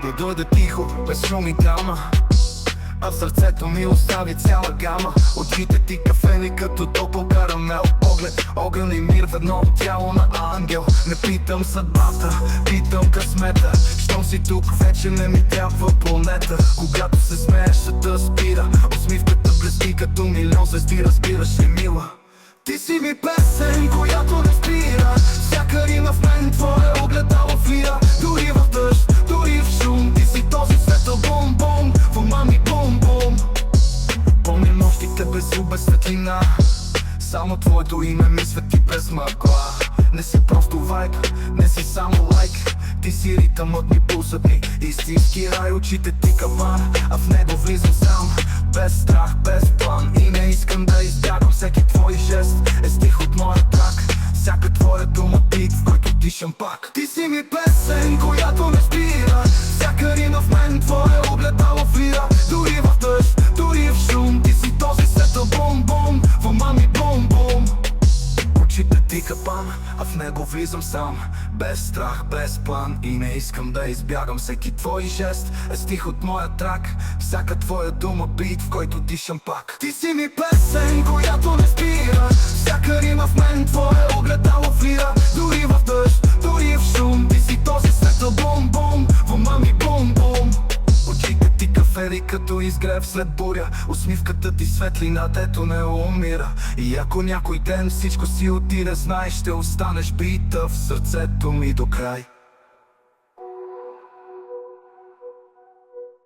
Да дойде тихо, без шум и драма, а в сърцето ми остави цяла гама. Очите ти кафени като топъл карамел, поглед, огън и мир в едно тяло на ангел. Не питам съдбата, питам късмета. Щом си тук, вече не ми трябва планета. Когато се смееш, да спира, усмивката блести като милион звезди, разбираш ли, мила? Ти си ми песен, която не спира. Всяка рима в мен твоя огледало фира. Дори в дъжд, дори в шум, ти си този светъл бом-бом, в ума ми бом-бом. Помня нощите без любе светлина, само твоето име ми свети без мъгла. Не си просто вайб, не си само лайк, ти си ритъмът ми, пулсът ми, истински рай. Очите ти капан, а в него влизам сам, без страх, без план. И не искам да избягам, всеки твой жест е стих от моя трак. Всяка твоя дума бит, в който дишам пак. Ти си ми песен, която не спира. Всяка рима в мен твоя огледало фира. Дори в дъжд, дори в шум, ти си този светъл бом-бом, в ума ми бом-бом. Очите ти капан, а в него влизам сам, без страх, без план. И не искам да избягам, всеки твой жест е стих от моя трак. Всяка твоя дума бит, в който дишам пак. Ти си ми песен, която не спира. Всяка рима в мен твоя огледало фира. Дори в дъжд, дори в шум, ти си този светъл бом-бом, в ума ми бом-бом. Очите ти кафери като изгрев след буря, усмивката ти светлина, дето не умира. И ако някой ден всичко си отиде, знай, ще останеш бита в сърцето ми до край.